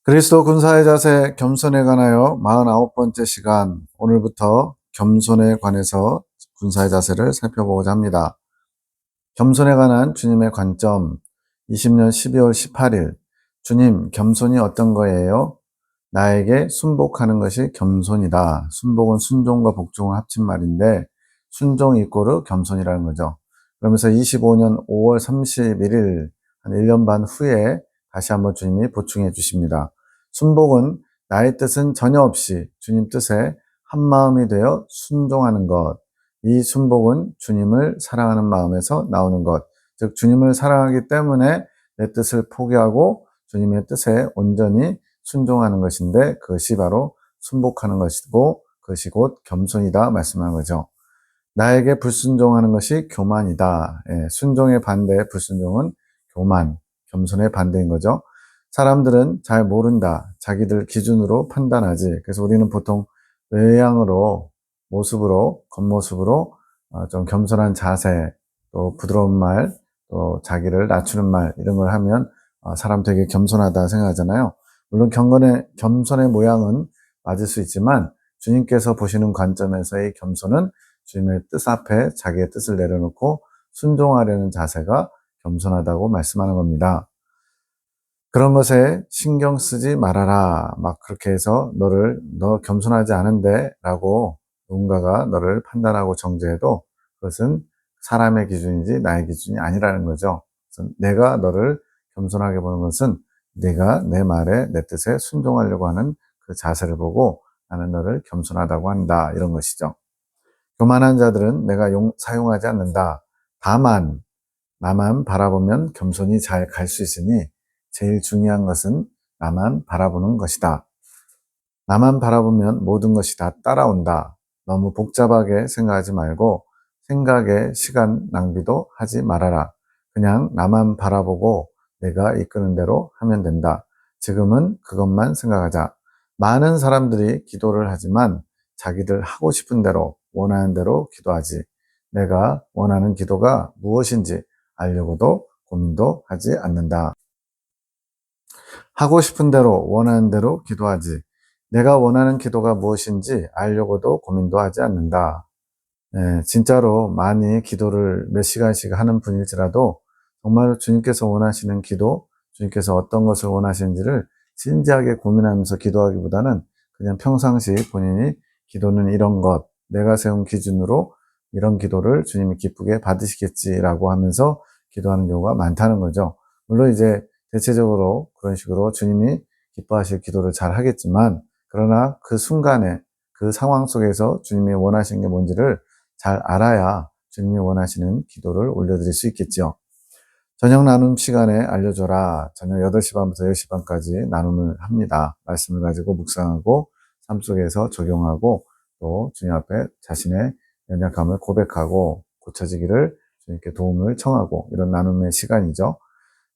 그리스도 군사의 자세 겸손에 관하여 49번째 시간, 오늘부터 겸손에 관해서 군사의 자세를 살펴보고자 합니다. 겸손에 관한 주님의 관점, 20년 12월 18일 주님, 겸손이 어떤 거예요? 나에게 순복하는 것이 겸손이다. 순복은 순종과 복종을 합친 말인데 순종 이꼬르 겸손이라는 거죠. 그러면서 25년 5월 31일 한 1년 반 후에 다시 한번 주님이 보충해 주십니다. 순복은 나의 뜻은 전혀 없이 주님 뜻에 한마음이 되어 순종하는 것. 이 순복은 주님을 사랑하는 마음에서 나오는 것. 즉 주님을 사랑하기 때문에 내 뜻을 포기하고 주님의 뜻에 온전히 순종하는 것인데 그것이 바로 순복하는 것이고 그것이 곧 겸손이다 말씀하는 거죠. 나에게 불순종하는 것이 교만이다. 순종의 반대 불순종은 교만, 겸손의 반대인 거죠. 사람들은 잘 모른다. 자기들 기준으로 판단하지. 그래서 우리는 보통 외양으로, 모습으로, 겉모습으로 좀 겸손한 자세, 또 부드러운 말, 또 자기를 낮추는 말 이런 걸 하면 사람 되게 겸손하다 생각하잖아요. 물론 겸손의 모양은 맞을 수 있지만 주님께서 보시는 관점에서의 겸손은 주님의 뜻 앞에 자기의 뜻을 내려놓고 순종하려는 자세가 겸손하다고 말씀하는 겁니다. 그런 것에 신경 쓰지 말아라. 막 그렇게 해서 너 겸손하지 않은데 라고 누군가가 너를 판단하고 정죄해도 그것은 사람의 기준이지 나의 기준이 아니라는 거죠. 그래서 내가 너를 겸손하게 보는 것은 네가 내 말에 내 뜻에 순종하려고 하는 그 자세를 보고 나는 너를 겸손하다고 한다. 이런 것이죠. 교만한 자들은 내가 사용하지 않는다. 다만 나만 바라보면 겸손히 잘 갈 수 있으니 제일 중요한 것은 나만 바라보는 것이다. 나만 바라보면 모든 것이 다 따라온다. 너무 복잡하게 생각하지 말고 생각에 시간 낭비도 하지 말아라. 그냥 나만 바라보고 내가 이끄는 대로 하면 된다. 지금은 그것만 생각하자. 많은 사람들이 기도를 하지만 자기들 하고 싶은 대로 원하는 대로 기도하지. 내가 원하는 기도가 무엇인지 알려고도 고민도 하지 않는다. 하고 싶은 대로 원하는 대로 기도하지. 내가 원하는 기도가 무엇인지 알려고도 고민도 하지 않는다. 진짜로 많이 기도를 몇 시간씩 하는 분일지라도 정말 주님께서 원하시는 기도, 주님께서 어떤 것을 원하시는지를 진지하게 고민하면서 기도하기보다는 그냥 평상시 본인이 기도는 이런 것, 내가 세운 기준으로 이런 기도를 주님이 기쁘게 받으시겠지라고 하면서 기도하는 경우가 많다는 거죠. 물론 이제 대체적으로 그런 식으로 주님이 기뻐하실 기도를 잘 하겠지만 그러나 그 순간에 그 상황 속에서 주님이 원하시는 게 뭔지를 잘 알아야 주님이 원하시는 기도를 올려드릴 수 있겠죠. 저녁 나눔 시간에 알려줘라. 저녁 8시 반부터 10시 반까지 나눔을 합니다. 말씀을 가지고 묵상하고 삶 속에서 적용하고 또 주님 앞에 자신의 연약함을 고백하고 고쳐지기를 주님께 도움을 청하고 이런 나눔의 시간이죠.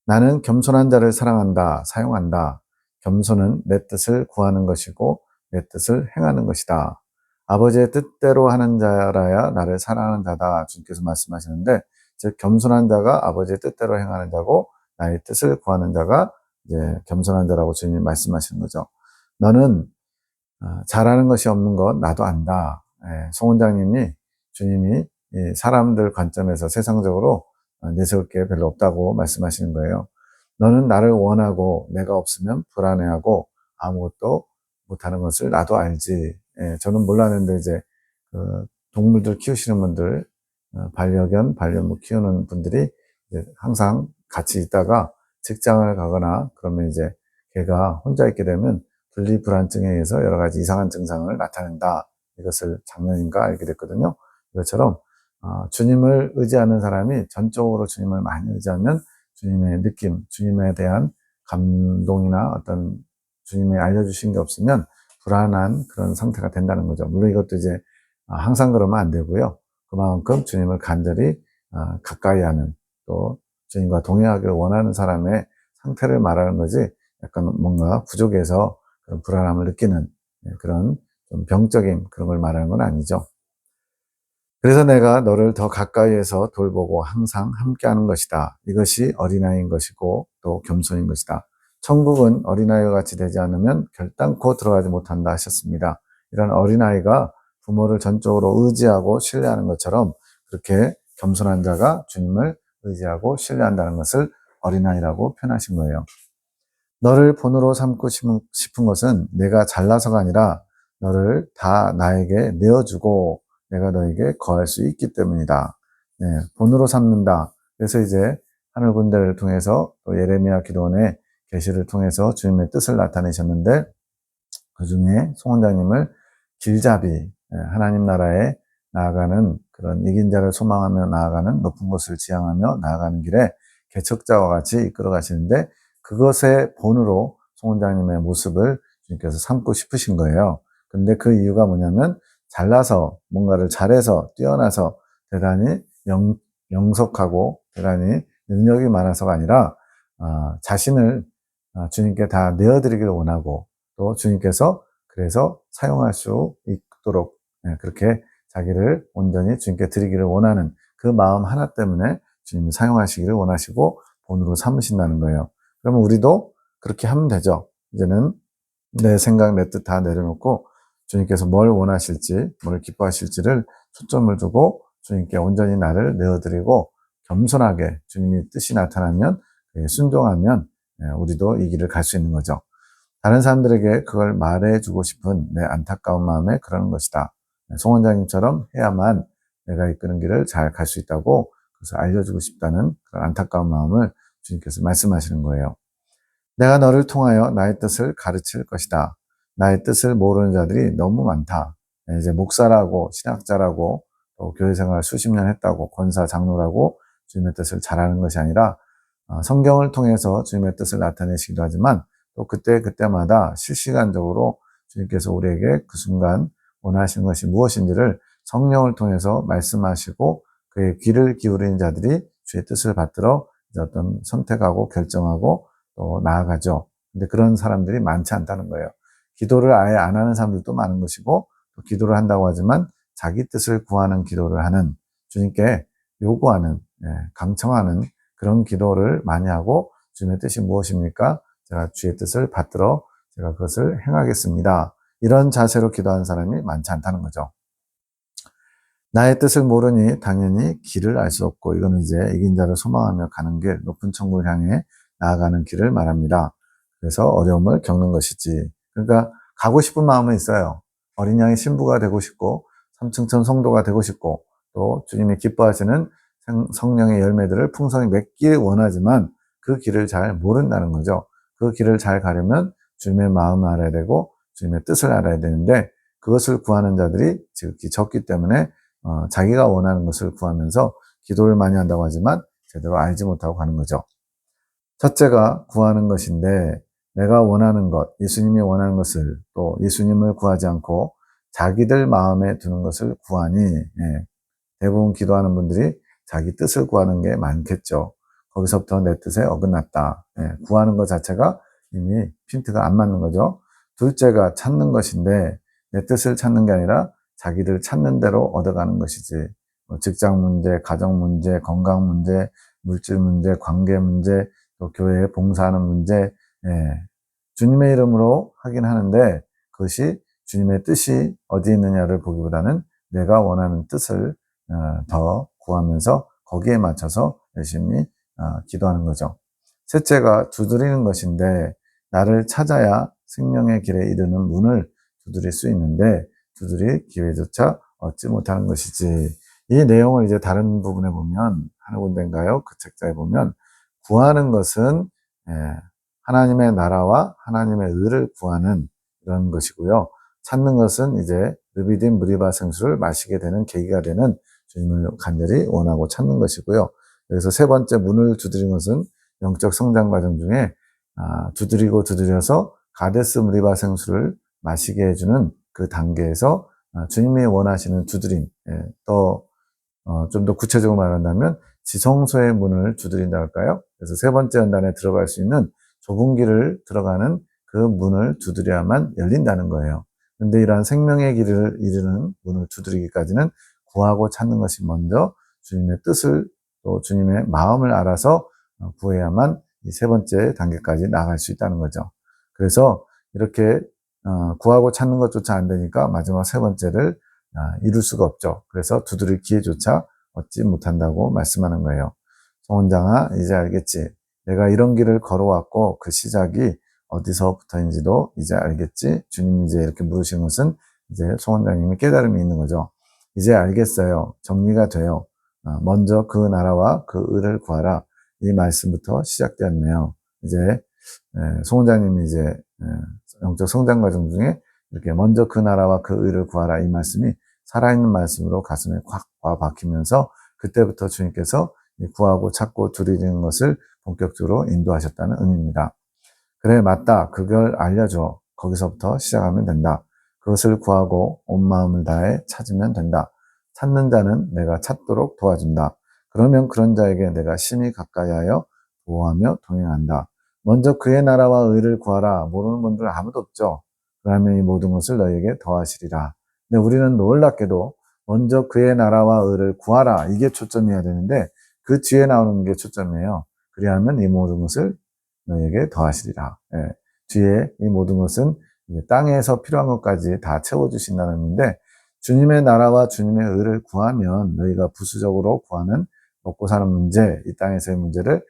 나는 겸손한 자를 사랑한다, 사용한다. 겸손은 내 뜻을 구하는 것이고 내 뜻을 행하는 것이다. 아버지의 뜻대로 하는 자라야 나를 사랑하는 자다. 주님께서 말씀하시는데, 즉 겸손한 자가 아버지의 뜻대로 행하는 자고 나의 뜻을 구하는 자가 이제 겸손한 자라고 주님이 말씀하시는 거죠. 너는 잘하는 것이 없는 것 나도 안다. 송 원장님이 주님이 사람들 관점에서 세상적으로 내세울 게 별로 없다고 말씀하시는 거예요. 너는 나를 원하고 내가 없으면 불안해하고 아무것도 못하는 것을 나도 알지. 저는 몰랐는데 이제 그 동물들 키우시는 분들, 반려견, 반려묘 키우는 분들이 이제 항상 같이 있다가 직장을 가거나 그러면 이제 걔가 혼자 있게 되면 분리불안증에 의해서 여러 가지 이상한 증상을 나타낸다. 이것을 작년인가 알게 됐거든요. 이것처럼 주님을 의지하는 사람이 전적으로 주님을 많이 의지하면 주님의 느낌, 주님에 대한 감동이나 어떤 주님이 알려주신 게 없으면 불안한 그런 상태가 된다는 거죠. 물론 이것도 이제 항상 그러면 안 되고요. 그만큼 주님을 간절히 가까이 하는 또 주님과 동행하기를 원하는 사람의 상태를 말하는 거지 약간 뭔가 부족해서 그런 불안함을 느끼는 그런 좀 병적인 그런 걸 말하는 건 아니죠. 그래서 내가 너를 더 가까이에서 돌보고 항상 함께하는 것이다. 이것이 어린아이인 것이고 또 겸손인 것이다. 천국은 어린아이와 같이 되지 않으면 결단코 들어가지 못한다 하셨습니다. 이런 어린아이가 부모를 전적으로 의지하고 신뢰하는 것처럼 그렇게 겸손한 자가 주님을 의지하고 신뢰한다는 것을 어린아이라고 표현하신 거예요. 너를 본으로 삼고 싶은 것은 내가 잘나서가 아니라 너를 다 나에게 내어주고 내가 너에게 거할 수 있기 때문이다. 네, 본으로 삼는다. 그래서 이제 하늘 군대를 통해서 또 예레미야 기도원의 계시를 통해서 주님의 뜻을 나타내셨는데 그 중에 송 원장님을 길잡이, 하나님 나라에 나아가는 그런 이긴 자를 소망하며 나아가는 높은 곳을 지향하며 나아가는 길에 개척자와 같이 이끌어 가시는데 그것의 본으로 송 원장님의 모습을 주님께서 삼고 싶으신 거예요. 근데 그 이유가 뭐냐면 잘나서 뭔가를 잘해서 뛰어나서 대단히 영속하고 대단히 능력이 많아서가 아니라 자신을 주님께 다 내어드리기를 원하고 또 주님께서 그래서 사용할 수 있도록 그렇게 자기를 온전히 주님께 드리기를 원하는 그 마음 하나 때문에 주님이 사용하시기를 원하시고 본으로 삼으신다는 거예요. 그러면 우리도 그렇게 하면 되죠. 이제는 내 생각, 내 뜻 다 내려놓고 주님께서 뭘 원하실지, 뭘 기뻐하실지를 초점을 두고 주님께 온전히 나를 내어드리고 겸손하게 주님의 뜻이 나타나면 순종하면 우리도 이 길을 갈 수 있는 거죠. 다른 사람들에게 그걸 말해주고 싶은 내 안타까운 마음에 그러는 것이다. 송 원장님처럼 해야만 내가 이끄는 길을 잘 갈 수 있다고 그래서 알려주고 싶다는 그런 안타까운 마음을 주님께서 말씀하시는 거예요. 내가 너를 통하여 나의 뜻을 가르칠 것이다. 나의 뜻을 모르는 자들이 너무 많다. 이제 목사라고 신학자라고 또 교회 생활 수십 년 했다고 권사 장로라고 주님의 뜻을 잘하는 것이 아니라 성경을 통해서 주님의 뜻을 나타내시기도 하지만 또 그때마다 실시간적으로 주님께서 우리에게 그 순간 원하시는 것이 무엇인지를 성령을 통해서 말씀하시고 그의 귀를 기울이는 자들이 주의 뜻을 받들어 어떤 선택하고 결정하고 또 나아가죠. 근데 그런 사람들이 많지 않다는 거예요. 기도를 아예 안 하는 사람들도 많은 것이고 또 기도를 한다고 하지만 자기 뜻을 구하는 기도를 하는 주님께 요구하는 강청하는 그런 기도를 많이 하고 주님의 뜻이 무엇입니까? 제가 주의 뜻을 받들어 제가 그것을 행하겠습니다. 이런 자세로 기도하는 사람이 많지 않다는 거죠. 나의 뜻을 모르니 당연히 길을 알 수 없고 이거는 이제 이긴 자를 소망하며 가는 길, 높은 천국을 향해 나아가는 길을 말합니다. 그래서 어려움을 겪는 것이지. 그러니까 가고 싶은 마음은 있어요. 어린 양의 신부가 되고 싶고 삼층천 성도가 되고 싶고 또 주님이 기뻐하시는 성령의 열매들을 풍성히 맺길 원하지만 그 길을 잘 모른다는 거죠. 그 길을 잘 가려면 주님의 마음을 알아야 되고 주님의 뜻을 알아야 되는데 그것을 구하는 자들이 지극히 적기 때문에 자기가 원하는 것을 구하면서 기도를 많이 한다고 하지만 제대로 알지 못하고 가는 거죠. 첫째가 구하는 것인데 내가 원하는 것, 예수님이 원하는 것을 또 예수님을 구하지 않고 자기들 마음에 두는 것을 구하니 대부분 기도하는 분들이 자기 뜻을 구하는 게 많겠죠. 거기서부터 내 뜻에 어긋났다. 구하는 것 자체가 이미 핀트가 안 맞는 거죠. 둘째가 찾는 것인데 내 뜻을 찾는 게 아니라 자기들 찾는 대로 얻어가는 것이지. 직장 문제, 가정 문제, 건강 문제, 물질 문제, 관계 문제, 또 교회에 봉사하는 문제, 주님의 이름으로 하긴 하는데 그것이 주님의 뜻이 어디 있느냐를 보기보다는 내가 원하는 뜻을 더 구하면서 거기에 맞춰서 열심히 기도하는 거죠. 셋째가 두드리는 것인데 나를 찾아야 생명의 길에 이르는 문을 두드릴 수 있는데 두드릴 기회조차 얻지 못하는 것이지. 이 내용을 이제 다른 부분에 보면 하는 군데인가요? 그 책자에 보면 구하는 것은 하나님의 나라와 하나님의 의를 구하는 이런 것이고요. 찾는 것은 이제 르비딘 무리바 생수를 마시게 되는 계기가 되는 주님을 간절히 원하고 찾는 것이고요. 여기서 세 번째 문을 두드린 것은 영적 성장 과정 중에 두드리고 두드려서 가데스 무리바 생수를 마시게 해주는 그 단계에서 주님이 원하시는 두드림, 또 좀 더 구체적으로 말한다면 지성소의 문을 두드린다 할까요? 그래서 세 번째 연단에 들어갈 수 있는 좁은 길을 들어가는 그 문을 두드려야만 열린다는 거예요. 그런데 이러한 생명의 길을 이루는 문을 두드리기까지는 구하고 찾는 것이 먼저 주님의 뜻을 또 주님의 마음을 알아서 구해야만 이 세 번째 단계까지 나갈 수 있다는 거죠. 그래서 이렇게 구하고 찾는 것조차 안 되니까 마지막 세 번째를 이룰 수가 없죠. 그래서 두드릴 기회조차 얻지 못한다고 말씀하는 거예요. 송원장아, 이제 알겠지? 내가 이런 길을 걸어왔고 그 시작이 어디서부터인지도 이제 알겠지? 주님이 이제 이렇게 물으신 것은 이제 송원장님이 깨달음이 있는 거죠. 이제 알겠어요. 정리가 돼요. 먼저 그 나라와 그 의를 구하라. 이 말씀부터 시작되었네요. 이제 송원장님이 이제 영적 성장 과정 중에 이렇게 먼저 그 나라와 그 의를 구하라 이 말씀이 살아있는 말씀으로 가슴에 콱 와 박히면서 그때부터 주님께서 구하고 찾고 두드리는 것을 본격적으로 인도하셨다는 의미입니다. 그래, 맞다. 그걸 알려줘. 거기서부터 시작하면 된다. 그것을 구하고 온 마음을 다해 찾으면 된다. 찾는 자는 내가 찾도록 도와준다. 그러면 그런 자에게 내가 심히 가까이 하여 보호하며 동행한다. 먼저 그의 나라와 의를 구하라. 모르는 분들 아무도 없죠. 그러면 이 모든 것을 너희에게 더하시리라. 근데 우리는 놀랍게도 먼저 그의 나라와 의를 구하라. 이게 초점이어야 되는데 그 뒤에 나오는 게 초점이에요. 그리하면 이 모든 것을 너에게 더하시리라. 예. 뒤에 이 모든 것은 땅에서 필요한 것까지 다 채워주신다는 의미인데 주님의 나라와 주님의 의를 구하면 너희가 부수적으로 구하는 먹고 사는 문제, 이 땅에서의 문제를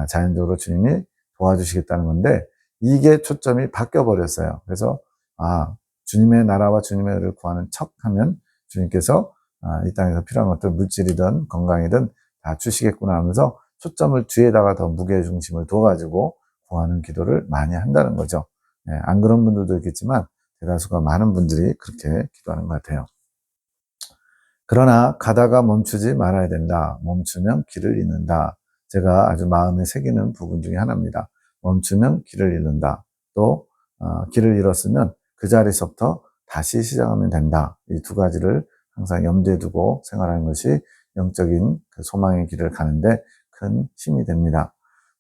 자연적으로 주님이 도와주시겠다는 건데 이게 초점이 바뀌어 버렸어요. 그래서 주님의 나라와 주님의 의를 구하는 척하면 주님께서 이 땅에서 필요한 것들 물질이든 건강이든 다 주시겠구나 하면서 초점을 뒤에다가 더 무게중심을 둬가지고 구하는 기도를 많이 한다는 거죠. 안 그런 분들도 있겠지만 대다수가 많은 분들이 그렇게 기도하는 것 같아요. 그러나 가다가 멈추지 말아야 된다. 멈추면 길을 잃는다. 제가 아주 마음에 새기는 부분 중에 하나입니다. 멈추면 길을 잃는다. 또 길을 잃었으면 그 자리에서부터 다시 시작하면 된다. 이 두 가지를 항상 염두에 두고 생활하는 것이 영적인 그 소망의 길을 가는데 큰 힘이 됩니다.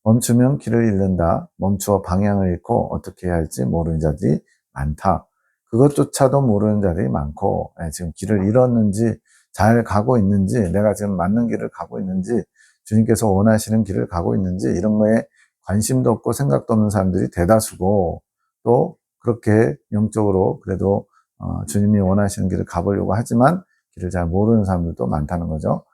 멈추면 길을 잃는다. 멈추어 방향을 잃고 어떻게 해야 할지 모르는 자들이 많다. 그것조차도 모르는 자들이 많고 지금 길을 잃었는지 잘 가고 있는지 내가 지금 맞는 길을 가고 있는지 주님께서 원하시는 길을 가고 있는지 이런 거에 관심도 없고 생각도 없는 사람들이 대다수고 또 그렇게 영적으로 그래도 주님이 원하시는 길을 가보려고 하지만 길을 잘 모르는 사람들도 많다는 거죠.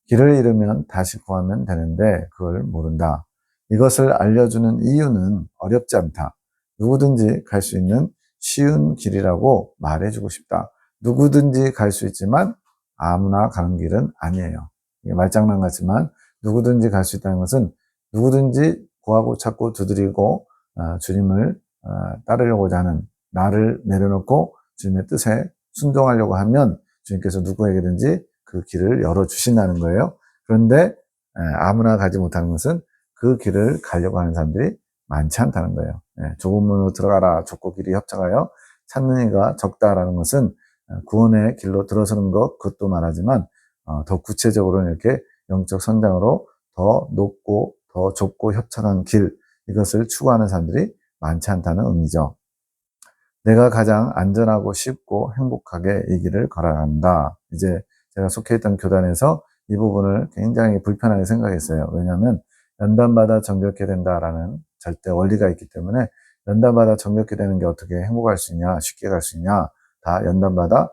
길을 잃으면 다시 구하면 되는데 그걸 모른다. 이것을 알려주는 이유는 어렵지 않다. 누구든지 갈 수 있는 쉬운 길이라고 말해주고 싶다. 누구든지 갈 수 있지만 아무나 가는 길은 아니에요. 이게 말장난 같지만 누구든지 갈 수 있다는 것은 누구든지 구하고 찾고 두드리고 주님을 따르려고자 하는 나를 내려놓고 주님의 뜻에 순종하려고 하면 주님께서 누구에게든지 그 길을 열어주신다는 거예요. 그런데 아무나 가지 못하는 것은 그 길을 가려고 하는 사람들이 많지 않다는 거예요. 좁은 문으로 들어가라. 좁고 길이 협착하여 찾는 이가 적다라는 것은 구원의 길로 들어서는 것, 그것도 말하지만 더 구체적으로는 이렇게 영적 선장으로 더 높고 더 좁고 협착한 길, 이것을 추구하는 사람들이 많지 않다는 의미죠. 내가 가장 안전하고 쉽고 행복하게 이 길을 걸어간다. 이제 제가 속해 있던 교단에서 이 부분을 굉장히 불편하게 생각했어요. 왜냐하면 연단받아 정결케 된다라는 절대 원리가 있기 때문에 연단받아 정결케 되는 게 어떻게 행복할 수 있냐, 쉽게 갈 수 있냐, 다 연단받아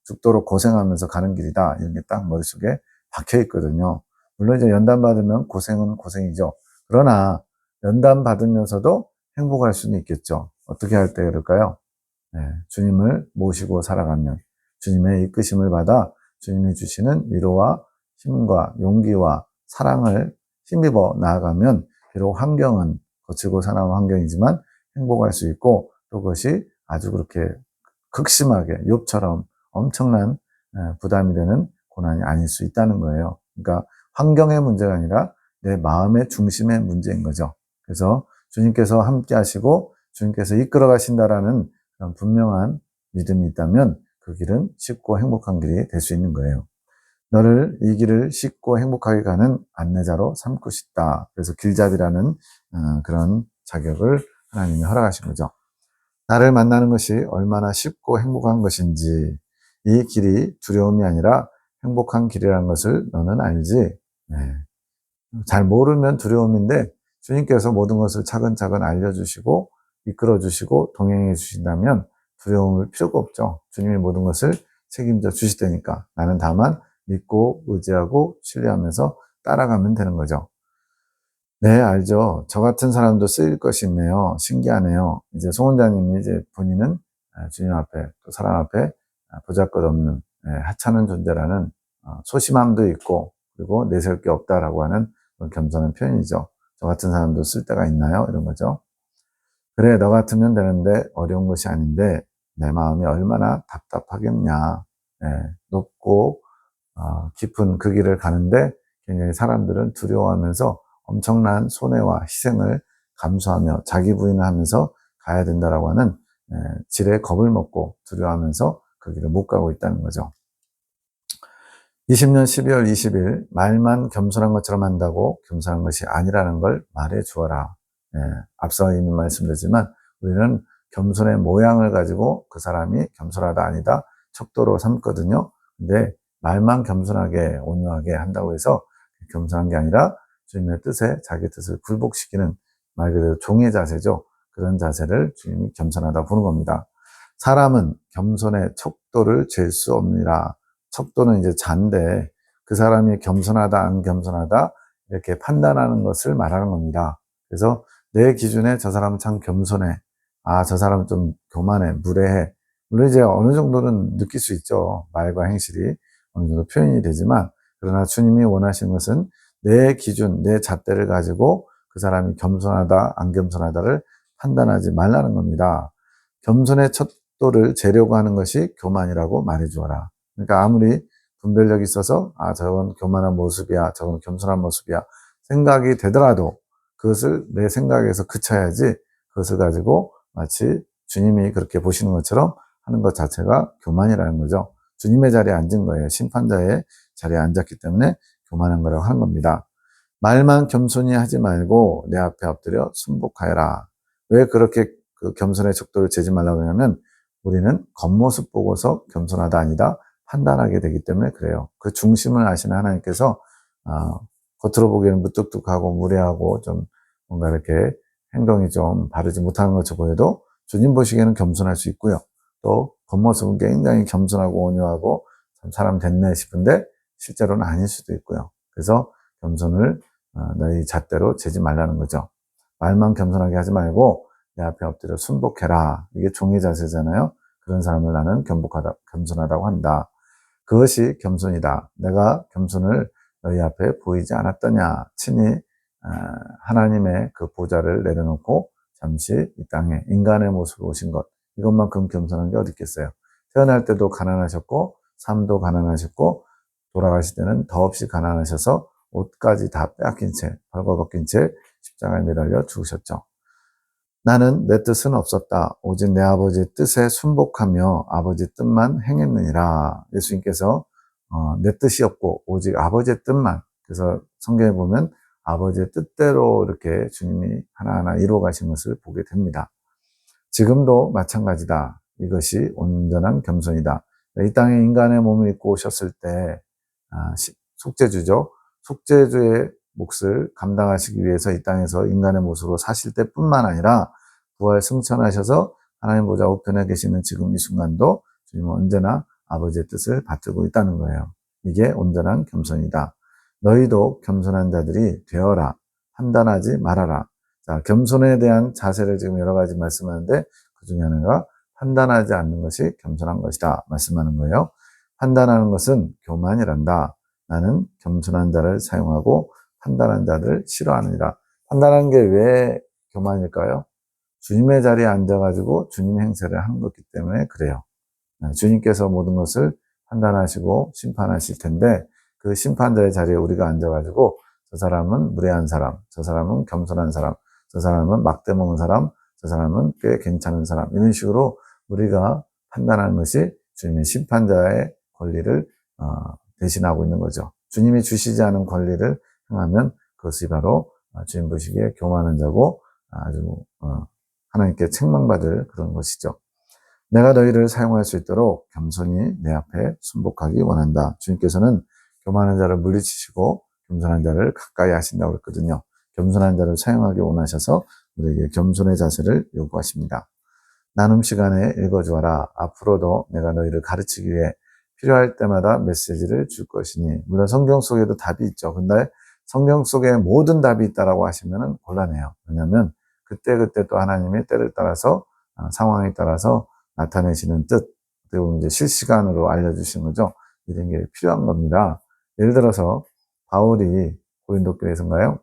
죽도록 고생하면서 가는 길이다. 이런 게 딱 머릿속에 박혀 있거든요. 물론 이제 연단받으면 고생은 고생이죠. 그러나 연단받으면서도 행복할 수는 있겠죠. 어떻게 할 때 그럴까요? 주님을 모시고 살아가면 주님의 이끄심을 받아 주님이 주시는 위로와 힘과 용기와 사랑을 힘입어 나아가면 비록 환경은 거칠고 사나운 환경이지만 행복할 수 있고 또 그것이 아주 그렇게 극심하게 욥처럼 엄청난 부담이 되는 고난이 아닐 수 있다는 거예요. 그러니까 환경의 문제가 아니라 내 마음의 중심의 문제인 거죠. 그래서 주님께서 함께 하시고 주님께서 이끌어 가신다라는 그런 분명한 믿음이 있다면 그 길은 쉽고 행복한 길이 될 수 있는 거예요. 너를 이 길을 쉽고 행복하게 가는 안내자로 삼고 싶다. 그래서 길잡이라는 그런 자격을 하나님이 허락하신 거죠. 나를 만나는 것이 얼마나 쉽고 행복한 것인지 이 길이 두려움이 아니라 행복한 길이라는 것을 너는 알지? 잘 모르면 두려움인데 주님께서 모든 것을 차근차근 알려주시고 이끌어 주시고 동행해 주신다면 두려움을 필요가 없죠. 주님이 모든 것을 책임져 주시다니까. 나는 다만 믿고 의지하고 신뢰하면서 따라가면 되는 거죠. 네, 알죠. 저 같은 사람도 쓰일 것이 있네요. 신기하네요. 이제 송 원장님이 이제 본인은 주님 앞에 또 사람 앞에 보잘것없는 하찮은 존재라는 소심함도 있고 그리고 내세울 게 없다라고 하는 그런 겸손한 표현이죠. 저 같은 사람도 쓸 때가 있나요? 이런 거죠. 그래, 너 같으면 되는데 어려운 것이 아닌데 내 마음이 얼마나 답답하겠냐. 높고 깊은 그 길을 가는데 굉장히 사람들은 두려워하면서 엄청난 손해와 희생을 감수하며 자기 부인을 하면서 가야 된다라고 하는 지레 겁을 먹고 두려워하면서 그 길을 못 가고 있다는 거죠. 20년 12월 20일 말만 겸손한 것처럼 한다고 겸손한 것이 아니라는 걸 말해 주어라. 앞서 이미 말씀드렸지만 우리는 겸손의 모양을 가지고 그 사람이 겸손하다 아니다 척도로 삼거든요. 근데 말만 겸손하게 온유하게 한다고 해서 겸손한 게 아니라 주님의 뜻에 자기 뜻을 굴복시키는 말 그대로 종의 자세죠. 그런 자세를 주님이 겸손하다 보는 겁니다. 사람은 겸손의 척도를 잴 수 없느니라. 척도는 이제 잔데 그 사람이 겸손하다 안 겸손하다 이렇게 판단하는 것을 말하는 겁니다. 그래서 내 기준에 저 사람은 참 겸손해. 저 사람은 좀 교만해, 무례해. 물론 이제 어느 정도는 느낄 수 있죠. 말과 행실이 어느 정도 표현이 되지만 그러나 주님이 원하시는 것은 내 기준, 내 잣대를 가지고 그 사람이 겸손하다, 안 겸손하다를 판단하지 말라는 겁니다. 겸손의 척도를 재려고 하는 것이 교만이라고 말해주어라. 그러니까 아무리 분별력이 있어서 저건 교만한 모습이야, 저건 겸손한 모습이야 생각이 되더라도 그것을 내 생각에서 그쳐야지 그것을 가지고 마치 주님이 그렇게 보시는 것처럼 하는 것 자체가 교만이라는 거죠. 주님의 자리에 앉은 거예요. 심판자의 자리에 앉았기 때문에 교만한 거라고 한 겁니다. 말만 겸손히 하지 말고 내 앞에 엎드려 순복하여라. 왜 그렇게 그 겸손의 척도를 재지 말라고 하냐면 우리는 겉모습 보고서 겸손하다 아니다 판단하게 되기 때문에 그래요. 그 중심을 아시는 하나님께서 겉으로 보기에는 무뚝뚝하고 무례하고 좀 뭔가 이렇게 행동이 좀 바르지 못하는 것처럼 보여도 주님 보시기에는 겸손할 수 있고요. 또 겉모습은 굉장히 겸손하고 온유하고 참 사람 됐네 싶은데 실제로는 아닐 수도 있고요. 그래서 겸손을 너희 잣대로 재지 말라는 거죠. 말만 겸손하게 하지 말고 내 앞에 엎드려 순복해라. 이게 종의 자세잖아요. 그런 사람을 나는 겸손하다고 한다. 그것이 겸손이다. 내가 겸손을 너희 앞에 보이지 않았더냐. 친히 하나님의 그 보좌를 내려놓고 잠시 이 땅에 인간의 모습으로 오신 것. 이것만큼 겸손한 게 어디 있겠어요. 태어날 때도 가난하셨고 삶도 가난하셨고 돌아가실 때는 더없이 가난하셔서 옷까지 다 빼앗긴 채 벌거벗긴 채 십자가에 매달려 죽으셨죠. 나는 내 뜻은 없었다. 오직 내 아버지의 뜻에 순복하며 아버지의 뜻만 행했느니라. 예수님께서 내 뜻이 없고 오직 아버지의 뜻만. 그래서 성경에 보면 아버지의 뜻대로 이렇게 주님이 하나하나 이루어 가신 것을 보게 됩니다. 지금도 마찬가지다. 이것이 온전한 겸손이다. 이 땅에 인간의 몸을 입고 오셨을 때 속죄주죠. 속죄주의 몫을 감당하시기 위해서 이 땅에서 인간의 모습으로 사실 때뿐만 아니라 부활 승천하셔서 하나님 보좌 우편에 계시는 지금 이 순간도 주님은 언제나 아버지의 뜻을 받들고 있다는 거예요. 이게 온전한 겸손이다. 너희도 겸손한 자들이 되어라. 판단하지 말아라. 자, 겸손에 대한 자세를 지금 여러 가지 말씀하는데 그 중에 하나가 판단하지 않는 것이 겸손한 것이다 말씀하는 거예요. 판단하는 것은 교만이란다. 나는 겸손한 자를 사용하고 판단한 자들을 싫어하느니라. 판단하는 게 왜 교만일까요? 주님의 자리에 앉아가지고 주님 행세를 한 거기 때문에 그래요. 주님께서 모든 것을 판단하시고 심판하실 텐데 그 심판자의 자리에 우리가 앉아가지고 저 사람은 무례한 사람, 저 사람은 겸손한 사람, 저 사람은 막대 먹은 사람, 저 사람은 꽤 괜찮은 사람 이런 식으로 우리가 판단하는 것이 주님의 심판자의 권리를 대신하고 있는 거죠. 주님이 주시지 않은 권리를 행하면 그것이 바로 주님 보시기에 교만한 자고 아주 하나님께 책망받을 그런 것이죠. 내가 너희를 사용할 수 있도록 겸손히 내 앞에 순복하기 원한다. 주님께서는 교만한 자를 물리치시고 겸손한 자를 가까이 하신다고 그랬거든요. 겸손한 자를 사용하기 원하셔서 우리에게 겸손의 자세를 요구하십니다. 나눔 시간에 읽어주어라. 앞으로도 내가 너희를 가르치기 위해 필요할 때마다 메시지를 줄 것이니. 물론 성경 속에도 답이 있죠. 근데 성경 속에 모든 답이 있다라고 하시면 곤란해요. 왜냐하면 그때그때 또 하나님의 때를 따라서 상황에 따라서 나타내시는 뜻, 그리고 이제 실시간으로 알려주신 거죠. 이런 게 필요한 겁니다. 예를 들어서 바울이 고린도 교회에서인가요?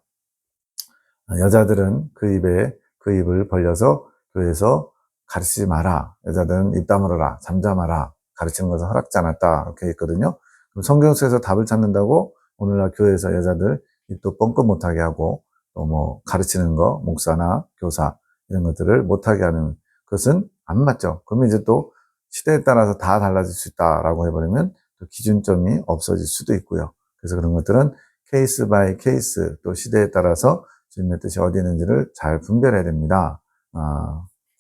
여자들은 그 입을 벌려서 교회에서 가르치지 마라. 여자들은 입 다물어라. 잠잠하라. 가르치는 것은 허락지 않았다. 이렇게 있거든요. 그럼 성경 속에서 답을 찾는다고 오늘날 교회에서 여자들 입도 뻥끗 못하게 하고 또 뭐 가르치는 거, 목사나 교사 이런 것들을 못하게 하는 것은 안 맞죠. 그러면 이제 또 시대에 따라서 다 달라질 수 있다라고 해버리면 또 기준점이 없어질 수도 있고요. 그래서 그런 것들은 케이스 바이 케이스 또 시대에 따라서 주님의 뜻이 어디 있는지를 잘 분별해야 됩니다.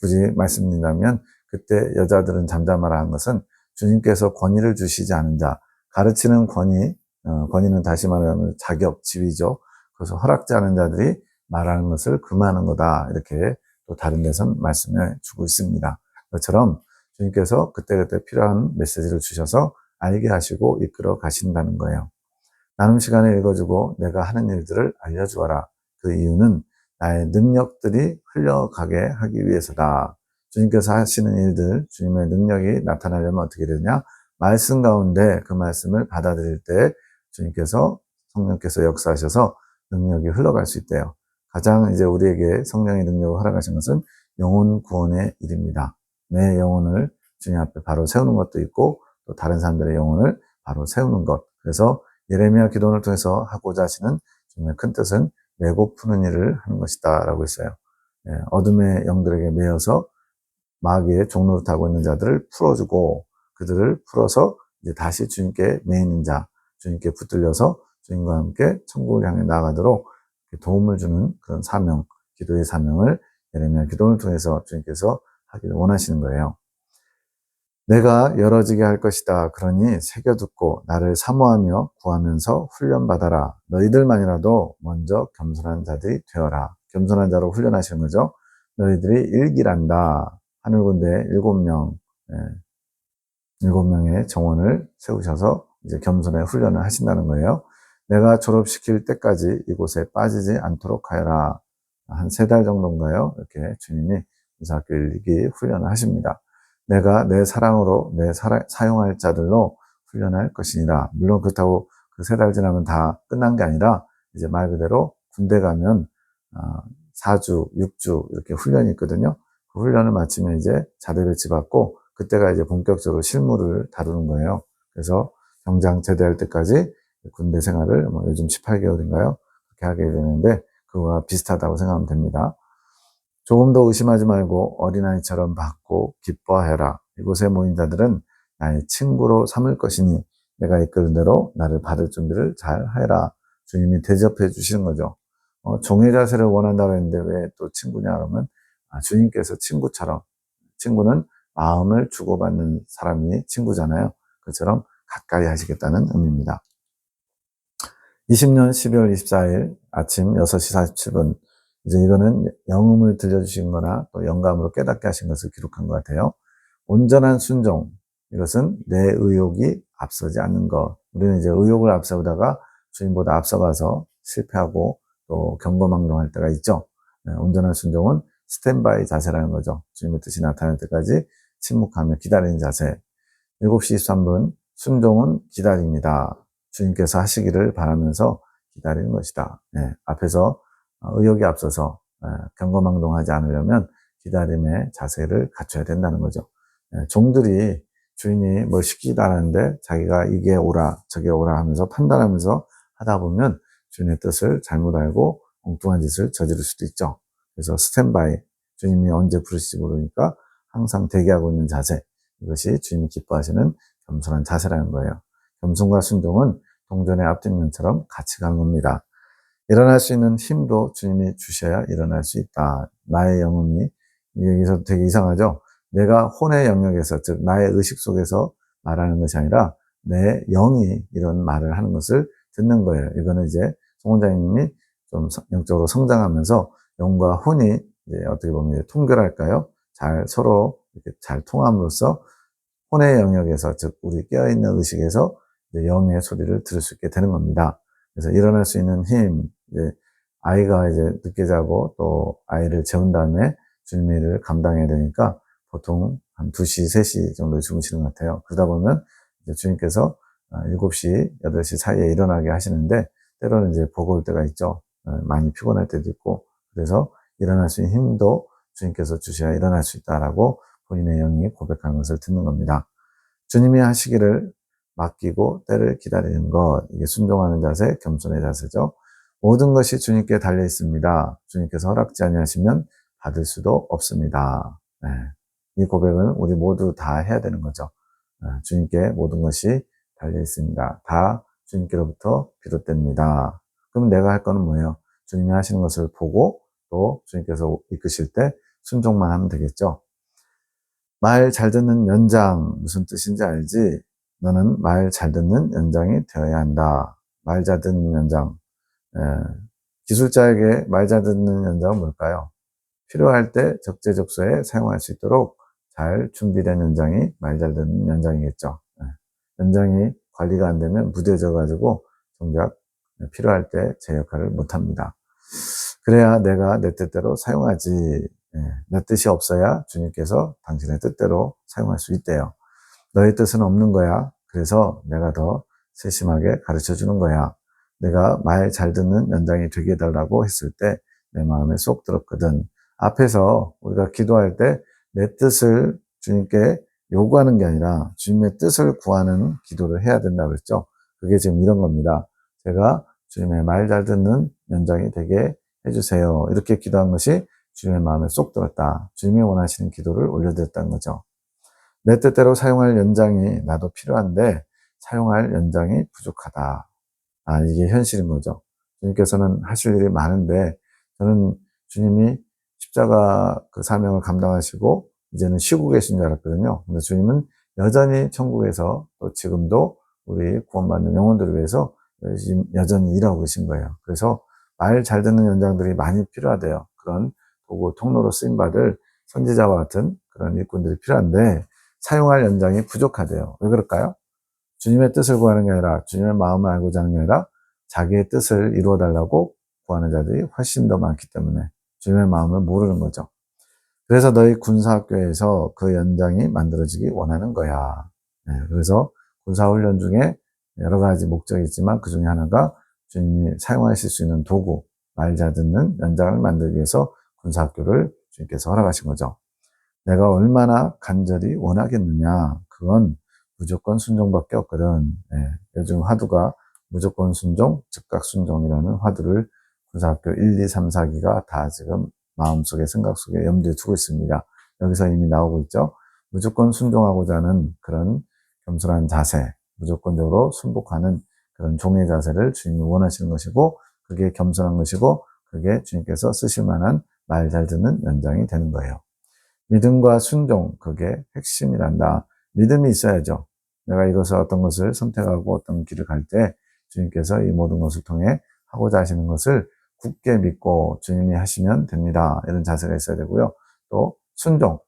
굳이 말씀드린다면 그때 여자들은 잠잠하라 한 것은 주님께서 권위를 주시지 않은 자, 가르치는 권위는 다시 말하면 자격, 지위죠. 그래서 허락지 않은 자들이 말하는 것을 금하는 거다. 이렇게 또 다른 데선 말씀을 주고 있습니다. 그것처럼 주님께서 그때그때 필요한 메시지를 주셔서 알게 하시고 이끌어 가신다는 거예요. 나눔 시간에 읽어주고 내가 하는 일들을 알려주어라. 그 이유는 나의 능력들이 흘러가게 하기 위해서다. 주님께서 하시는 일들, 주님의 능력이 나타나려면 어떻게 되느냐? 말씀 가운데 그 말씀을 받아들일 때 주님께서 성령께서 역사하셔서 능력이 흘러갈 수 있대요. 가장 이제 우리에게 성령의 능력을 허락하신 것은 영혼 구원의 일입니다. 내 영혼을 주님 앞에 바로 세우는 것도 있고 또 다른 사람들의 영혼을 바로 세우는 것. 그래서 예레미야 기도원을 통해서 하고자 하시는 주님의 큰 뜻은 메고 푸는 일을 하는 것이다 라고 했어요. 어둠의 영들에게 매여서 마귀의 종로를 타고 있는 자들을 풀어주고 그들을 풀어서 이제 다시 주님께 매이는 자, 주님께 붙들려서 주님과 함께 천국을 향해 나아가도록 도움을 주는 그런 사명, 기도의 사명을 예레미야 기도원을 통해서 주님께서 하기를 원하시는 거예요. 내가 열어지게 할 것이다. 그러니 새겨듣고 나를 사모하며 구하면서 훈련받아라. 너희들만이라도 먼저 겸손한 자들이 되어라. 겸손한 자로 훈련하시는 거죠. 너희들이 일기란다. 하늘군대 7명, 7명의 정원을 세우셔서 이제 겸손의 훈련을 하신다는 거예요. 내가 졸업시킬 때까지 이곳에 빠지지 않도록 하여라. 한 3달 정도인가요? 이렇게 주님이 인사학교 일기 훈련을 하십니다. 내가 내 사랑으로 사용할 자들로 훈련할 것이니라. 물론 그렇다고 그 3달 지나면 다 끝난 게 아니라 이제 말 그대로 군대 가면 4주, 6주 이렇게 훈련이 있거든요. 그 훈련을 마치면 이제 자대 배치받고 그때가 이제 본격적으로 실무를 다루는 거예요. 그래서 병장 제대할 때까지 군대 생활을 뭐 요즘 18개월인가요? 그렇게 하게 되는데 그거와 비슷하다고 생각하면 됩니다. 조금 더 의심하지 말고 어린아이처럼 받고 기뻐해라. 이곳에 모인 자들은 나의 친구로 삼을 것이니 내가 이끄는 대로 나를 받을 준비를 잘 해라. 주님이 대접해 주시는 거죠. 종의 자세를 원한다고 했는데 왜 또 친구냐 그러면 주님께서 친구처럼, 친구는 마음을 주고받는 사람이 친구잖아요. 그처럼 가까이 하시겠다는 의미입니다. 20년 12월 24일 아침 6시 47분 이제 이거는 영음을 들려주신 거나 또 영감으로 깨닫게 하신 것을 기록한 것 같아요. 온전한 순종, 이것은 내 의욕이 앞서지 않는 것. 우리는 이제 의욕을 앞세우다가 주님보다 앞서가서 실패하고 또 경거망동할 때가 있죠. 온전한 순종은 스탠바이 자세라는 거죠. 주님의 뜻이 나타날 때까지 침묵하며 기다리는 자세. 7시 23분 순종은 기다립니다. 주님께서 하시기를 바라면서 기다리는 것이다. 앞에서 의욕이 앞서서 경거망동하지 않으려면 기다림의 자세를 갖춰야 된다는 거죠. 종들이 주인이 뭘 시키다라는데 자기가 이게 오라 저게 오라 하면서 판단하면서 하다 보면 주님의 뜻을 잘못 알고 엉뚱한 짓을 저지를 수도 있죠. 그래서 스탠바이, 주님이 언제 부르실지 모르니까 항상 대기하고 있는 자세, 이것이 주님이 기뻐하시는 겸손한 자세라는 거예요. 겸손과 순종은 동전의 앞뒷면처럼 같이 가는 겁니다. 일어날 수 있는 힘도 주님이 주셔야 일어날 수 있다. 나의 영혼이, 여기서 되게 이상하죠? 내가 혼의 영역에서, 즉 나의 의식 속에서 말하는 것이 아니라 내 영이 이런 말을 하는 것을 듣는 거예요. 이거는 이제 송 원장님이 좀 영적으로 성장하면서 영과 혼이 이제 어떻게 보면 이제 통결할까요? 잘 서로 이렇게 잘 통함으로써 혼의 영역에서, 즉 우리 깨어있는 의식에서 이제 영의 소리를 들을 수 있게 되는 겁니다. 그래서 일어날 수 있는 힘, 이제 아이가 이제 늦게 자고 또 아이를 재운 다음에 주님의 일을 감당해야 되니까 보통 한 2시, 3시 정도 주무시는 것 같아요. 그러다 보면 이제 주님께서 7시, 8시 사이에 일어나게 하시는데, 때로는 이제 버거울 때가 있죠. 많이 피곤할 때도 있고, 그래서 일어날 수 있는 힘도 주님께서 주셔야 일어날 수 있다라고 본인의 영이 고백하는 것을 듣는 겁니다. 주님이 하시기를 맡기고 때를 기다리는 것, 이게 순종하는 자세, 겸손의 자세죠. 모든 것이 주님께 달려 있습니다. 주님께서 허락지 아니하시면 받을 수도 없습니다. 네. 이 고백은 우리 모두 다 해야 되는 거죠. 주님께 모든 것이 달려 있습니다. 다 주님께로부터 비롯됩니다. 그럼 내가 할 거는 뭐예요? 주님이 하시는 것을 보고 또 주님께서 이끄실 때 순종만 하면 되겠죠. 말 잘 듣는 연장, 무슨 뜻인지 알지? 너는 말 잘 듣는 연장이 되어야 한다. 말 잘 듣는 연장. 예, 기술자에게 말 잘 듣는 연장은 뭘까요? 필요할 때 적재적소에 사용할 수 있도록 잘 준비된 연장이 말 잘 듣는 연장이겠죠. 예, 연장이 관리가 안 되면 무뎌져 가지고 정작 필요할 때 제 역할을 못 합니다. 그래야 내가 내 뜻대로 사용하지. 내 뜻이 없어야 주님께서 당신의 뜻대로 사용할 수 있대요. 너의 뜻은 없는 거야. 그래서 내가 더 세심하게 가르쳐 주는 거야. 내가 말 잘 듣는 연장이 되게 해달라고 했을 때 내 마음에 쏙 들었거든. 앞에서 우리가 기도할 때 내 뜻을 주님께 요구하는 게 아니라 주님의 뜻을 구하는 기도를 해야 된다고 했죠. 그게 지금 이런 겁니다. 제가 주님의 말 잘 듣는 연장이 되게 해주세요. 이렇게 기도한 것이 주님의 마음에 쏙 들었다. 주님이 원하시는 기도를 올려드렸다는 거죠. 내 뜻대로 사용할 연장이 나도 필요한데 사용할 연장이 부족하다. 이게 현실인 거죠. 주님께서는 하실 일이 많은데 저는 주님이 십자가 그 사명을 감당하시고 이제는 쉬고 계신 줄 알았거든요. 근데 주님은 여전히 천국에서 또 지금도 우리 구원받는 영혼들을 위해서 여전히 일하고 계신 거예요. 그래서 말 잘 듣는 연장들이 많이 필요하대요. 그런 도구, 통로로 쓰임받을 선지자와 같은 그런 일꾼들이 필요한데 사용할 연장이 부족하대요. 왜 그럴까요? 주님의 뜻을 구하는 게 아니라 주님의 마음을 알고자 하는 게 아니라 자기의 뜻을 이루어달라고 구하는 자들이 훨씬 더 많기 때문에 주님의 마음을 모르는 거죠. 그래서 너희 군사학교에서 그 연장이 만들어지기 원하는 거야. 그래서 군사훈련 중에 여러 가지 목적이 있지만 그 중에 하나가 주님이 사용하실 수 있는 도구, 말 잘 듣는 연장을 만들기 위해서 군사학교를 주님께서 허락하신 거죠. 내가 얼마나 간절히 원하겠느냐. 그건 무조건 순종밖에 없거든. 요즘 화두가 무조건 순종, 즉각 순종이라는 화두를 군사학교 1, 2, 3, 4기가 다 지금 마음속에, 생각 속에 염두에 두고 있습니다. 여기서 이미 나오고 있죠. 무조건 순종하고자 하는 그런 겸손한 자세, 무조건적으로 순복하는 그런 종의 자세를 주님이 원하시는 것이고, 그게 겸손한 것이고, 그게 주님께서 쓰실 만한 말 잘 듣는 연장이 되는 거예요. 믿음과 순종, 그게 핵심이란다. 믿음이 있어야죠. 내가 이것을 어떤 것을 선택하고 어떤 길을 갈 때 주님께서 이 모든 것을 통해 하고자 하시는 것을 굳게 믿고 주님이 하시면 됩니다. 이런 자세가 있어야 되고요. 또 순종.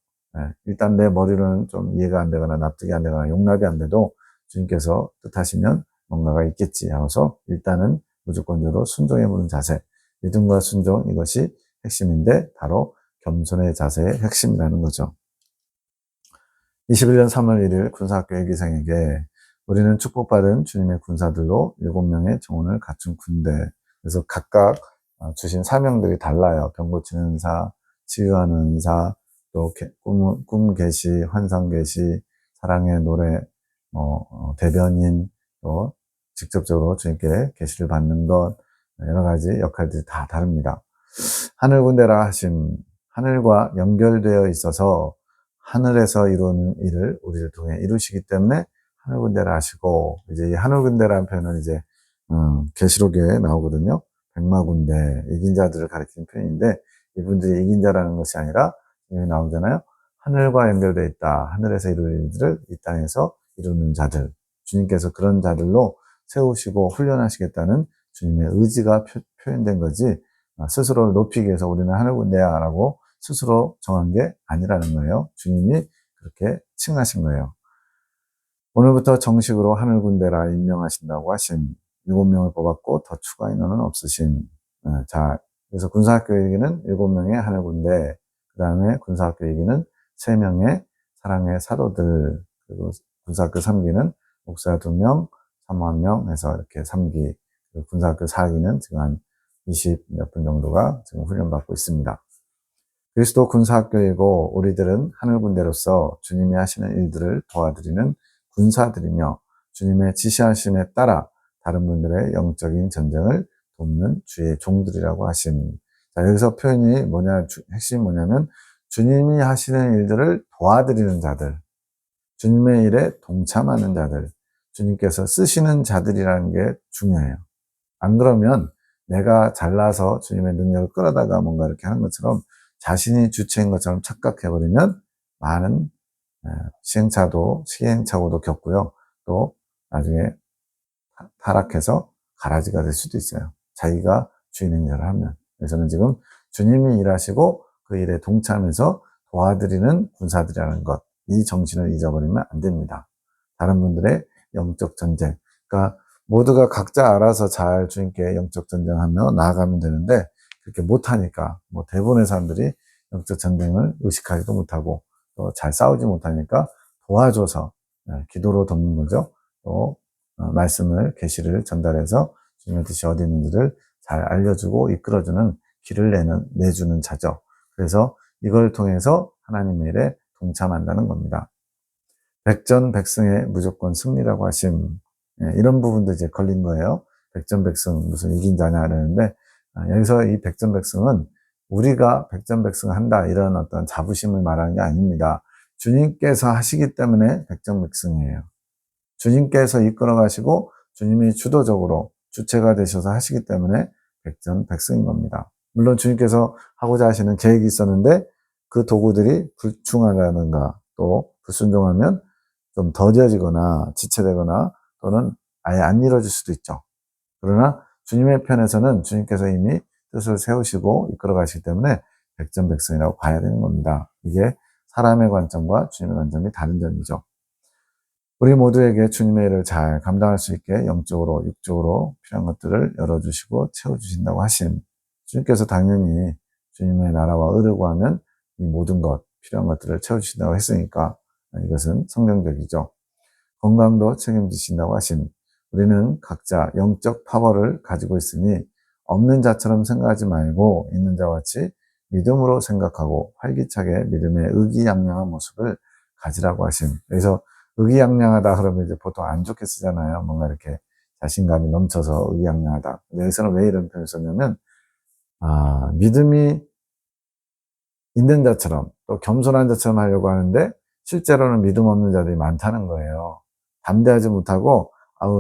일단 내 머리로는 좀 이해가 안 되거나 납득이 안 되거나 용납이 안 돼도 주님께서 뜻하시면 뭔가가 있겠지 하고서 일단은 무조건적으로 순종해 보는 자세. 믿음과 순종, 이것이 핵심인데 바로 겸손의 자세의 핵심이라는 거죠. 21년 3월 1일 군사학교 일기생에게 우리는 축복받은 주님의 군사들로 7명의 정원을 갖춘 군대. 그래서 각각 주신 사명들이 달라요. 병 고치는 은사, 치유하는 은사, 또 꿈 계시, 환상 계시, 사랑의 노래, 대변인, 또 직접적으로 주님께 계시를 받는 것, 여러 가지 역할들이 다 다릅니다. 하늘 군대라 하심, 하늘과 연결되어 있어서 하늘에서 이루는 일을 우리를 통해 이루시기 때문에 하늘 군대라 하시고, 이제 이 하늘 군대라는 표현은 이제 계시록에 나오거든요. 백마 군대, 이긴 자들을 가리키는 표현인데 이분들이 이긴 자라는 것이 아니라 여기 나오잖아요. 하늘과 연결되어 있다. 하늘에서 이루는 일들을 이 땅에서 이루는 자들. 주님께서 그런 자들로 세우시고 훈련하시겠다는 주님의 의지가 표현된 거지, 스스로를 높이기 위해서 우리는 하늘 군대야 라고 스스로 정한 게 아니라는 거예요. 주님이 그렇게 칭하신 거예요. 오늘부터 정식으로 하늘 군대라 임명하신다고 하신 7명을 뽑았고 더 추가 인원은 없으신, 자, 그래서 군사학교 얘기는 7명의 하늘 군대, 그 다음에 군사학교 얘기는 3명의 사랑의 사도들, 그리고 군사학교 3기는 목사 2명, 사모 1명 해서 이렇게 3기, 군사학교 4기는 지금 한 20 몇 분 정도가 지금 훈련받고 있습니다. 그리스도 군사학교이고 우리들은 하늘 군대로서 주님이 하시는 일들을 도와드리는 군사들이며 주님의 지시하심에 따라 다른 분들의 영적인 전쟁을 돕는 주의 종들이라고 하신. 자, 여기서 표현이 핵심이 뭐냐면 주님이 하시는 일들을 도와드리는 자들, 주님의 일에 동참하는 자들, 주님께서 쓰시는 자들이라는 게 중요해요. 안 그러면 내가 잘나서 주님의 능력을 끌어다가 뭔가 이렇게 하는 것처럼 자신이 주체인 것처럼 착각해버리면 많은 시행착오도 겪고요. 또 나중에 타락해서 가라지가 될 수도 있어요. 자기가 주인인 일을 하면. 그래서는 지금 주님이 일하시고 그 일에 동참해서 도와드리는 군사들이라는 것, 이 정신을 잊어버리면 안 됩니다. 다른 분들의 영적 전쟁, 그러니까 모두가 각자 알아서 잘 주님께 영적 전쟁하며 나아가면 되는데 그렇게 못하니까 대부분의 사람들이 영적 전쟁을 의식하지도 못하고 또 잘 싸우지 못하니까 도와줘서 기도로 돕는 거죠. 또 말씀을 계시를 전달해서 주님의 뜻이 어디 있는지를 잘 알려주고 이끌어주는 길을 내주는 자죠. 그래서 이걸 통해서 하나님의 일에 동참한다는 겁니다. 백전백승의 무조건 승리라고 하심, 이런 부분도 이제 걸린 거예요. 백전백승 무슨 이긴 자냐 그러는데 여기서 이 백전백승은 우리가 백전백승을 한다 이런 어떤 자부심을 말하는 게 아닙니다. 주님께서 하시기 때문에 백전백승이에요. 주님께서 이끌어 가시고 주님이 주도적으로 주체가 되셔서 하시기 때문에 백전백승인 겁니다. 물론 주님께서 하고자 하시는 계획이 있었는데 그 도구들이 불충하다든가 또 불순종하면 좀 더뎌지거나 지체되거나 또는 아예 안 이루어질 수도 있죠. 그러나 주님의 편에서는 주님께서 이미 뜻을 세우시고 이끌어 가시기 때문에 백전백승이라고 봐야 되는 겁니다. 이게 사람의 관점과 주님의 관점이 다른 점이죠. 우리 모두에게 주님의 일을 잘 감당할 수 있게 영적으로, 육적으로 필요한 것들을 열어주시고 채워주신다고 하신 주님께서 당연히 주님의 나라와 의를 구하면 이 모든 것, 필요한 것들을 채워주신다고 했으니까 이것은 성경적이죠. 건강도 책임지신다고 하신 우리는 각자 영적 파워를 가지고 있으니 없는 자처럼 생각하지 말고 있는 자와 같이 믿음으로 생각하고 활기차게 믿음의 의기양양한 모습을 가지라고 하신. 그래서 의기양양하다 그러면 이제 보통 안 좋게 쓰잖아요. 뭔가 이렇게 자신감이 넘쳐서 의기양양하다. 근데 여기서는 왜 이런 표현을 썼냐면 믿음이 있는 자처럼 또 겸손한 자처럼 하려고 하는데 실제로는 믿음 없는 자들이 많다는 거예요. 담대하지 못하고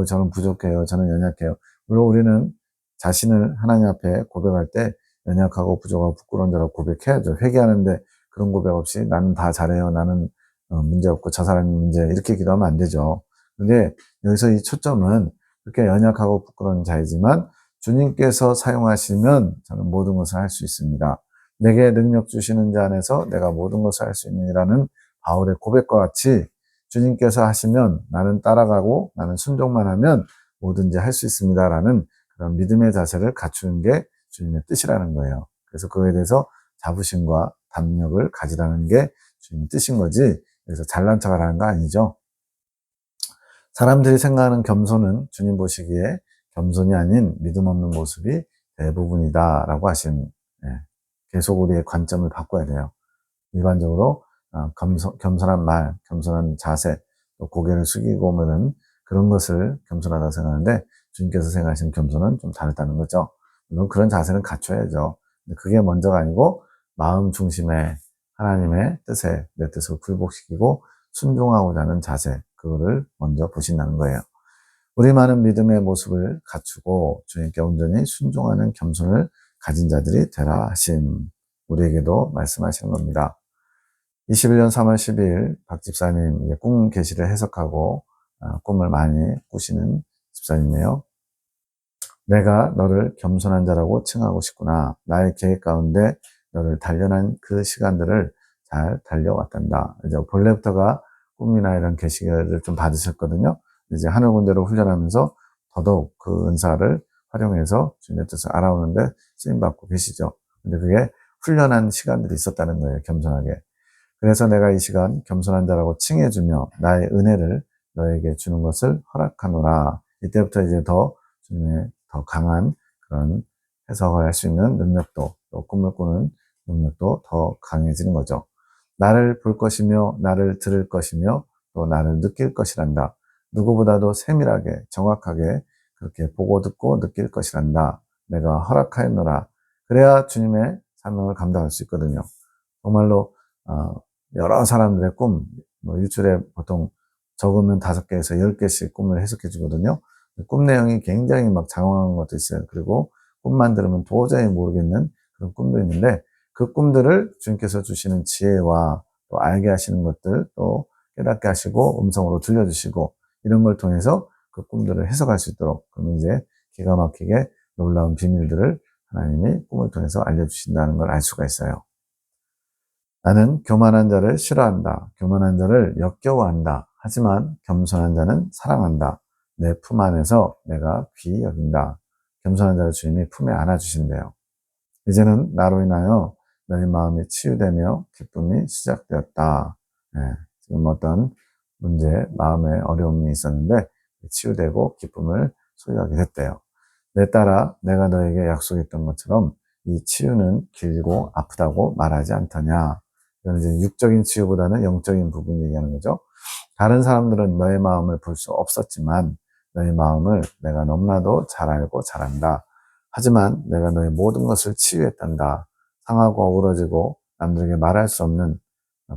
저는 부족해요. 저는 연약해요. 물론 우리는 자신을 하나님 앞에 고백할 때 연약하고 부족하고 부끄러운 자라고 고백해야죠. 회개하는데 그런 고백 없이 나는 다 잘해요. 나는 문제 없고 저 사람이 문제, 이렇게 기도하면 안 되죠. 근데 여기서 이 초점은 그렇게 연약하고 부끄러운 자이지만 주님께서 사용하시면 저는 모든 것을 할 수 있습니다. 내게 능력 주시는 자 안에서 내가 모든 것을 할 수 있느니라는 바울의 고백과 같이 주님께서 하시면 나는 따라가고 나는 순종만 하면 뭐든지 할 수 있습니다라는 그런 믿음의 자세를 갖추는 게 주님의 뜻이라는 거예요. 그래서 그거에 대해서 자부심과 담력을 가지라는 게 주님의 뜻인 거지, 그래서 잘난 척을 하는 거 아니죠. 사람들이 생각하는 겸손은 주님 보시기에 겸손이 아닌 믿음 없는 모습이 대부분이다라고 하신, 계속 우리의 관점을 바꿔야 돼요. 일반적으로 겸손한 말, 겸손한 자세, 또 고개를 숙이고 오면은 그런 것을 겸손하다고 생각하는데 주님께서 생각하시는 겸손은 좀 다르다는 거죠. 물론 그런 자세는 갖춰야죠. 근데 그게 먼저가 아니고 마음 중심에 하나님의 뜻에 내 뜻을 굴복시키고 순종하고자 하는 자세, 그거를 먼저 보신다는 거예요. 우리 많은 믿음의 모습을 갖추고 주님께 온전히 순종하는 겸손을 가진 자들이 되라 하신, 우리에게도 말씀하시는 겁니다. 21년 3월 12일 박 집사님 꿈 계시를 해석하고 꿈을 많이 꾸시는 집사님이에요. 내가 너를 겸손한 자라고 칭하고 싶구나. 나의 계획 가운데 너를 단련한 그 시간들을 잘 달려왔단다. 이제 본래부터가 꿈이나 이런 계시를 좀 받으셨거든요. 이제 하늘 군대로 훈련하면서 더더욱 그 은사를 활용해서 주님의 뜻을 알아오는데 쓰임받고 계시죠. 근데 그게 훈련한 시간들이 있었다는 거예요. 겸손하게. 그래서 내가 이 시간 겸손한 자라고 칭해주며 나의 은혜를 너에게 주는 것을 허락하노라. 이때부터 이제 더 주님의 더 강한 그런 해석을 할 수 있는 능력도, 또 꿈을 꾸는 능력도 더 강해지는 거죠. 나를 볼 것이며 나를 들을 것이며 또 나를 느낄 것이란다. 누구보다도 세밀하게 정확하게 그렇게 보고 듣고 느낄 것이란다. 내가 허락하였노라. 그래야 주님의 사명을 감당할 수 있거든요. 정말로 여러 사람들의 꿈, 뭐 일주일에 보통 적으면 5개에서 10개씩 꿈을 해석해 주거든요. 꿈 내용이 굉장히 막 장황한 것도 있어요. 그리고 꿈만 들으면 도저히 모르겠는 그런 꿈도 있는데 그 꿈들을 주님께서 주시는 지혜와 또 알게 하시는 것들, 또 깨닫게 하시고 음성으로 들려주시고 이런 걸 통해서 그 꿈들을 해석할 수 있도록, 그러면 이제 기가 막히게 놀라운 비밀들을 하나님이 꿈을 통해서 알려주신다는 걸 알 수가 있어요. 나는 교만한 자를 싫어한다. 교만한 자를 역겨워한다. 하지만 겸손한 자는 사랑한다. 내 품 안에서 내가 귀히 여긴다. 겸손한 자를 주님이 품에 안아주신대요. 이제는 나로 인하여 너희 마음이 치유되며 기쁨이 시작되었다. 네, 지금 어떤 문제, 마음에 어려움이 있었는데 치유되고 기쁨을 소유하게 됐대요. 내 딸아, 내가 너에게 약속했던 것처럼 이 치유는 길고 아프다고 말하지 않더냐. 이건 이제 육적인 치유보다는 영적인 부분 얘기하는 거죠. 다른 사람들은 너의 마음을 볼 수 없었지만 너의 마음을 내가 너무나도 잘 알고 잘 안다. 하지만 내가 너의 모든 것을 치유했단다. 상하고 어우러지고 남들에게 말할 수 없는,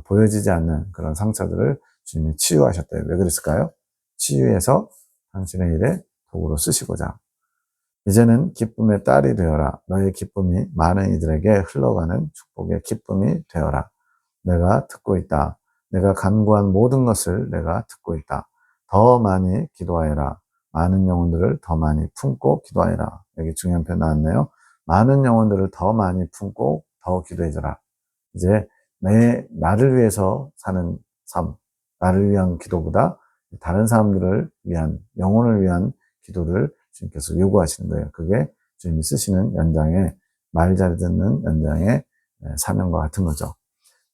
보여지지 않는 그런 상처들을 주님이 치유하셨대요. 왜 그랬을까요? 치유해서 당신의 일에 도구로 쓰시고자. 이제는 기쁨의 딸이 되어라. 너의 기쁨이 많은 이들에게 흘러가는 축복의 기쁨이 되어라. 내가 듣고 있다. 내가 간구한 모든 것을 내가 듣고 있다. 더 많이 기도하여라. 많은 영혼들을 더 많이 품고 기도하여라. 여기 중요한 표현 나왔네요. 많은 영혼들을 더 많이 품고 더 기도해줘라. 이제 나를 위해서 사는 삶, 나를 위한 기도보다 다른 사람들을 위한, 영혼을 위한 기도를 주님께서 요구하시는 거예요. 그게 주님이 쓰시는 연장의, 말 잘 듣는 연장의 사명과 같은 거죠.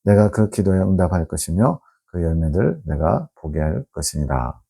내가 그 기도에 응답할 것이며 그 열매들 내가 보게 할 것이니라.